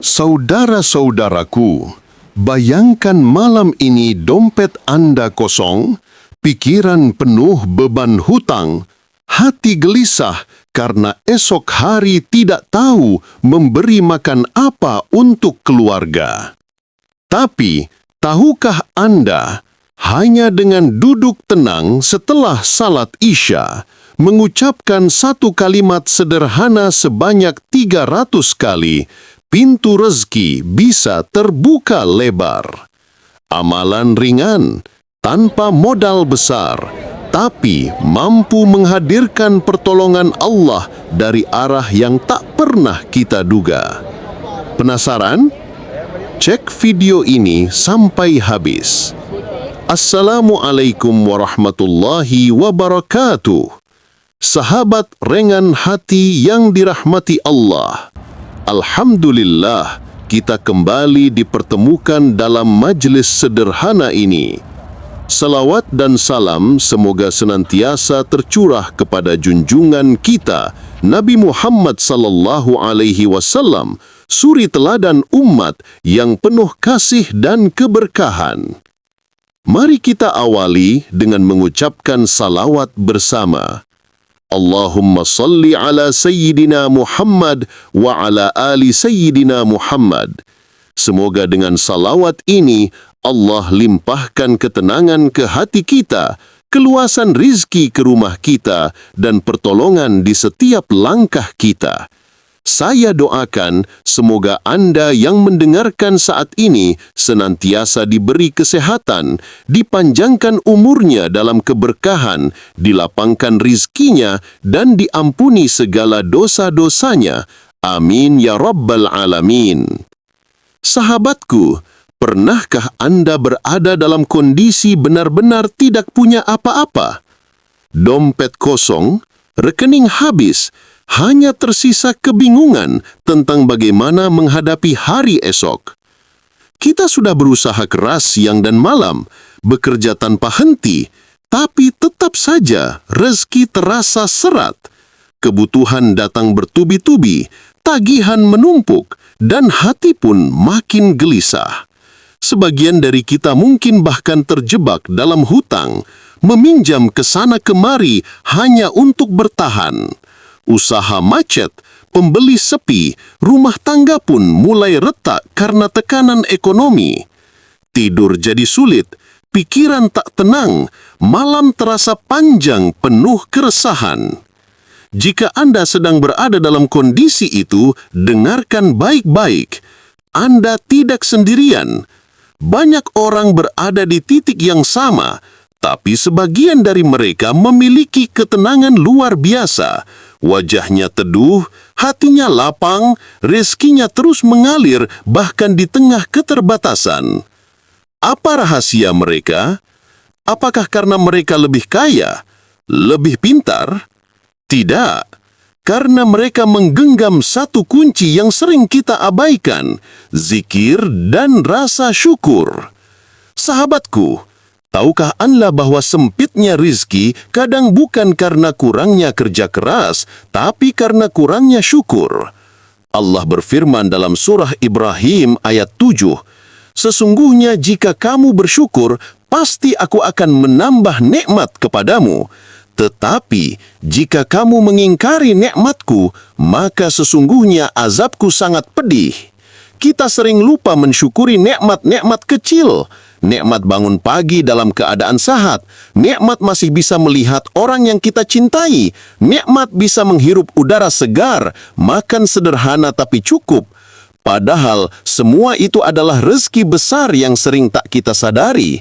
Saudara-saudaraku, bayangkan malam ini dompet Anda kosong, pikiran penuh beban hutang, hati gelisah karena esok hari tidak tahu memberi makan apa untuk keluarga. Tapi, tahukah Anda, hanya dengan duduk tenang setelah salat Isya, mengucapkan satu kalimat sederhana sebanyak 300 kali, pintu rezeki bisa terbuka lebar. Amalan ringan, tanpa modal besar, tapi mampu menghadirkan pertolongan Allah dari arah yang tak pernah kita duga. Penasaran? Cek video ini sampai habis. Assalamualaikum warahmatullahi wabarakatuh. Sahabat rengan hati yang dirahmati Allah. Alhamdulillah, kita kembali dipertemukan dalam majlis sederhana ini. Salawat dan salam semoga senantiasa tercurah kepada junjungan kita, Nabi Muhammad sallallahu alaihi wasallam, suri teladan umat yang penuh kasih dan keberkahan. Mari kita awali dengan mengucapkan salawat bersama. Allahumma salli ala Sayyidina Muhammad wa ala ali Sayyidina Muhammad. Semoga dengan salawat ini Allah limpahkan ketenangan ke hati kita, keluasan rizki ke rumah kita, dan pertolongan di setiap langkah kita. Saya doakan semoga Anda yang mendengarkan saat ini senantiasa diberi kesehatan, dipanjangkan umurnya dalam keberkahan, dilapangkan rizkinya, dan diampuni segala dosa-dosanya. Amin ya Rabbal Alamin. Sahabatku, pernahkah Anda berada dalam kondisi benar-benar tidak punya apa-apa? Dompet kosong, rekening habis, hanya tersisa kebingungan tentang bagaimana menghadapi hari esok. Kita sudah berusaha keras siang dan malam, bekerja tanpa henti, tapi tetap saja rezeki terasa serat. Kebutuhan datang bertubi-tubi, tagihan menumpuk, dan hati pun makin gelisah. Sebagian dari kita mungkin bahkan terjebak dalam hutang, meminjam ke sana kemari hanya untuk bertahan. Usaha macet, pembeli sepi, rumah tangga pun mulai retak karena tekanan ekonomi. Tidur jadi sulit, pikiran tak tenang, malam terasa panjang penuh keresahan. Jika Anda sedang berada dalam kondisi itu, dengarkan baik-baik. Anda tidak sendirian. Banyak orang berada di titik yang sama, tapi sebagian dari mereka memiliki ketenangan luar biasa. Wajahnya teduh, hatinya lapang, rezekinya terus mengalir bahkan di tengah keterbatasan. Apa rahasia mereka? Apakah karena mereka lebih kaya, lebih pintar? Tidak, karena mereka menggenggam satu kunci yang sering kita abaikan, zikir dan rasa syukur. Sahabatku, tahukah Anda bahwa sempitnya rizki kadang bukan karena kurangnya kerja keras, tapi karena kurangnya syukur? Allah berfirman dalam surah Ibrahim ayat 7, "Sesungguhnya jika kamu bersyukur, pasti aku akan menambah nikmat kepadamu. Tetapi jika kamu mengingkari nikmatku, maka sesungguhnya azabku sangat pedih." Kita sering lupa mensyukuri nikmat-nikmat kecil. Nikmat bangun pagi dalam keadaan sehat. Nikmat masih bisa melihat orang yang kita cintai. Nikmat bisa menghirup udara segar, makan sederhana tapi cukup. Padahal semua itu adalah rezeki besar yang sering tak kita sadari.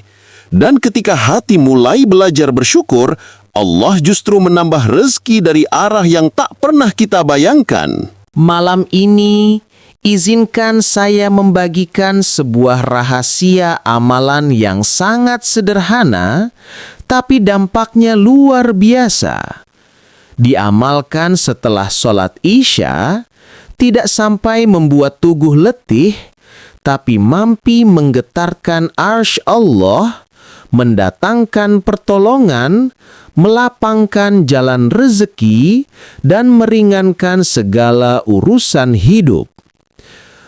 Dan ketika hati mulai belajar bersyukur, Allah justru menambah rezeki dari arah yang tak pernah kita bayangkan. Malam ini, izinkan saya membagikan sebuah rahasia amalan yang sangat sederhana, tapi dampaknya luar biasa. Diamalkan setelah sholat Isya, tidak sampai membuat tubuh letih, tapi mampu menggetarkan arsy Allah, mendatangkan pertolongan, melapangkan jalan rezeki, dan meringankan segala urusan hidup.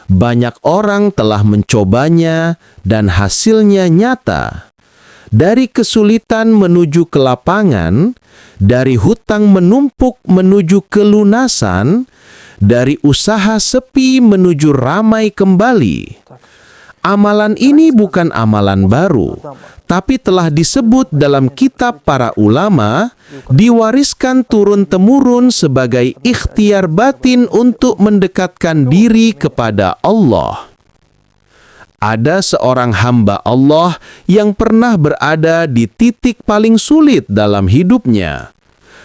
Banyak orang telah mencobanya dan hasilnya nyata. Dari kesulitan menuju kelapangan, dari hutang menumpuk menuju kelunasan, dari usaha sepi menuju ramai kembali. Amalan ini bukan amalan baru, tapi telah disebut dalam kitab para ulama, diwariskan turun-temurun sebagai ikhtiar batin untuk mendekatkan diri kepada Allah. Ada seorang hamba Allah yang pernah berada di titik paling sulit dalam hidupnya.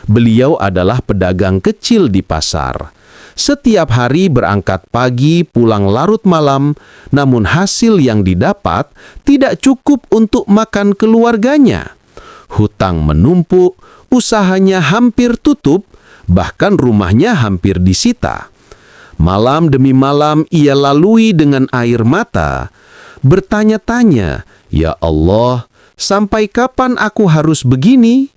Beliau adalah pedagang kecil di pasar. Setiap hari berangkat pagi, pulang larut malam, namun hasil yang didapat tidak cukup untuk makan keluarganya. Hutang menumpuk, usahanya hampir tutup, bahkan rumahnya hampir disita. Malam demi malam ia lalui dengan air mata, bertanya-tanya, "Ya Allah, sampai kapan aku harus begini?"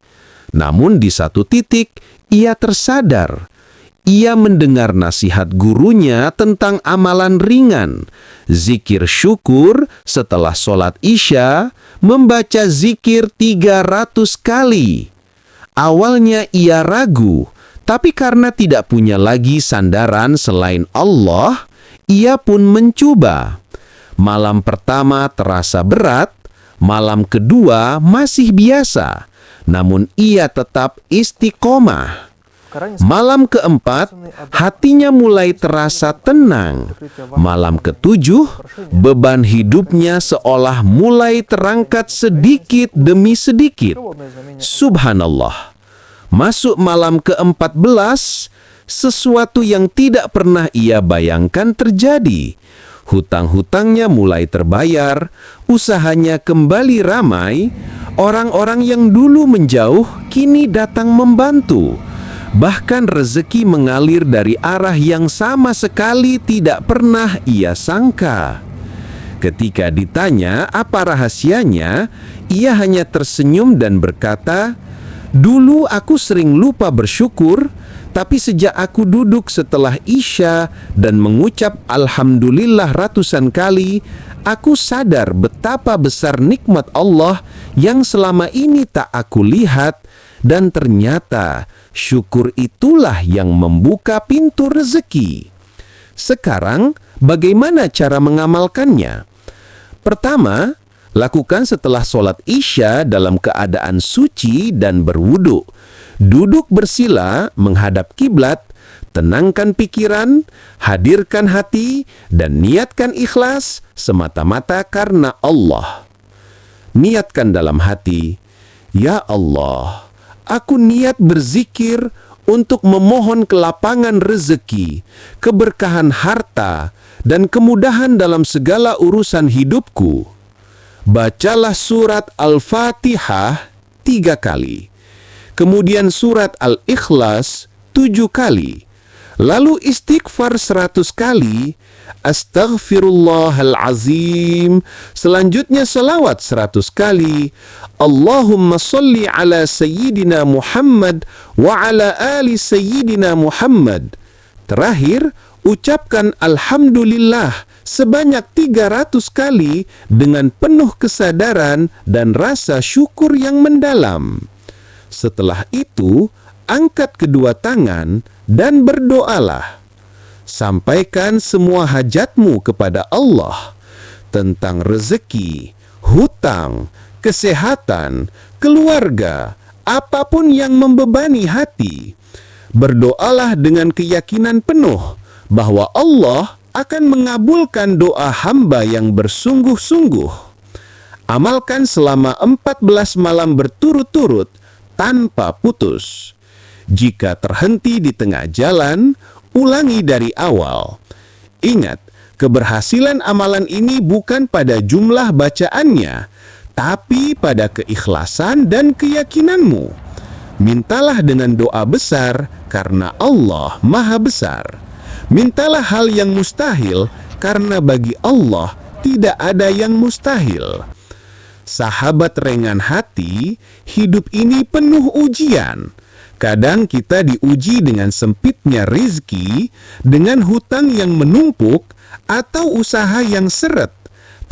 Namun di satu titik ia tersadar. Ia mendengar nasihat gurunya tentang amalan ringan, zikir syukur setelah sholat Isya, membaca zikir 300 kali. Awalnya ia ragu, tapi karena tidak punya lagi sandaran selain Allah, ia pun mencoba. Malam pertama terasa berat, malam kedua masih biasa, namun ia tetap istiqomah. Malam keempat, hatinya mulai terasa tenang. Malam ketujuh, beban hidupnya seolah mulai terangkat sedikit demi sedikit. Subhanallah. Masuk malam ke-14, sesuatu yang tidak pernah ia bayangkan terjadi. Hutang-hutangnya mulai terbayar, usahanya kembali ramai, orang-orang yang dulu menjauh kini datang membantu. Bahkan rezeki mengalir dari arah yang sama sekali tidak pernah ia sangka. Ketika ditanya apa rahasianya, ia hanya tersenyum dan berkata, "Dulu aku sering lupa bersyukur, tapi sejak aku duduk setelah Isya dan mengucap Alhamdulillah ratusan kali, aku sadar betapa besar nikmat Allah yang selama ini tak aku lihat, dan ternyata syukur itulah yang membuka pintu rezeki." Sekarang, bagaimana cara mengamalkannya? Pertama, lakukan setelah sholat Isya dalam keadaan suci dan berwudu. Duduk bersila menghadap kiblat, tenangkan pikiran, hadirkan hati, dan niatkan ikhlas semata-mata karena Allah. Niatkan dalam hati, "Ya Allah, aku niat berzikir untuk memohon kelapangan rezeki, keberkahan harta, dan kemudahan dalam segala urusan hidupku." Bacalah surat Al-Fatihah 3 kali. Kemudian surat Al-Ikhlas 7 kali. Lalu istighfar 100 kali. Astaghfirullahalazim. Selanjutnya selawat 100 kali. Allahumma salli ala Sayyidina Muhammad wa ala ali Sayyidina Muhammad. Terakhir, ucapkan Alhamdulillah sebanyak 300 kali dengan penuh kesadaran dan rasa syukur yang mendalam. Setelah itu, angkat kedua tangan dan berdoalah. Sampaikan semua hajatmu kepada Allah tentang rezeki, hutang, kesehatan, keluarga, apapun yang membebani hati. Berdoalah dengan keyakinan penuh bahwa Allah akan mengabulkan doa hamba yang bersungguh-sungguh. Amalkan selama 14 malam berturut-turut tanpa putus. Jika terhenti di tengah jalan, ulangi dari awal. Ingat, keberhasilan amalan ini bukan pada jumlah bacaannya, tapi pada keikhlasan dan keyakinanmu. Mintalah dengan doa besar karena Allah Maha Besar. Mintalah hal yang mustahil karena bagi Allah tidak ada yang mustahil. Sahabat rengan hati, hidup ini penuh ujian. Kadang kita diuji dengan sempitnya rizki, dengan hutang yang menumpuk, atau usaha yang seret.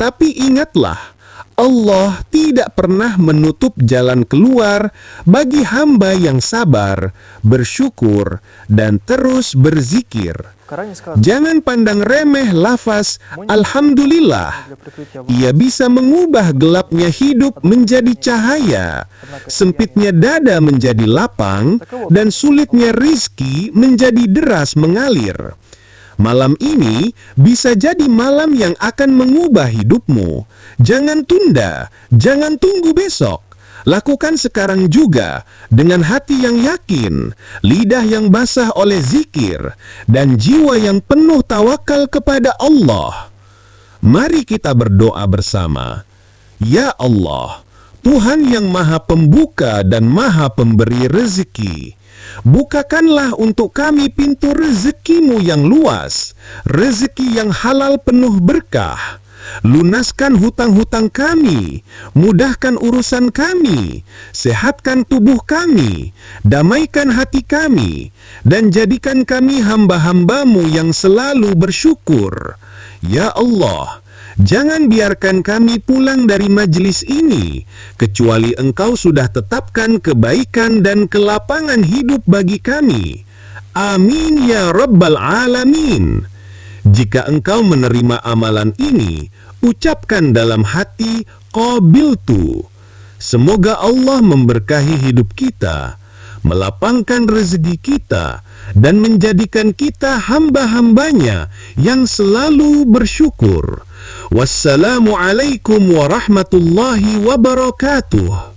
Tapi ingatlah, Allah tidak pernah menutup jalan keluar bagi hamba yang sabar, bersyukur, dan terus berzikir. Jangan pandang remeh lafaz Alhamdulillah. Ia bisa mengubah gelapnya hidup menjadi cahaya, sempitnya dada menjadi lapang, dan sulitnya rizki menjadi deras mengalir. Malam ini bisa jadi malam yang akan mengubah hidupmu. Jangan tunda, jangan tunggu besok. Lakukan sekarang juga dengan hati yang yakin, lidah yang basah oleh zikir, dan jiwa yang penuh tawakal kepada Allah. Mari kita berdoa bersama. Ya Allah, Tuhan yang Maha Pembuka dan Maha Pemberi rezeki, bukakanlah untuk kami pintu rezeki-Mu yang luas, rezeki yang halal penuh berkah. Lunaskan hutang-hutang kami, mudahkan urusan kami, sehatkan tubuh kami, damaikan hati kami, dan jadikan kami hamba-hamba-Mu yang selalu bersyukur. Ya Allah, jangan biarkan kami pulang dari majlis ini, kecuali Engkau sudah tetapkan kebaikan dan kelapangan hidup bagi kami. Amin ya Rabbal Alamin. Jika engkau menerima amalan ini, ucapkan dalam hati, qabiltu. Semoga Allah memberkahi hidup kita, melapangkan rezeki kita, dan menjadikan kita hamba-hambanya yang selalu bersyukur. Wassalamualaikum warahmatullahi wabarakatuh.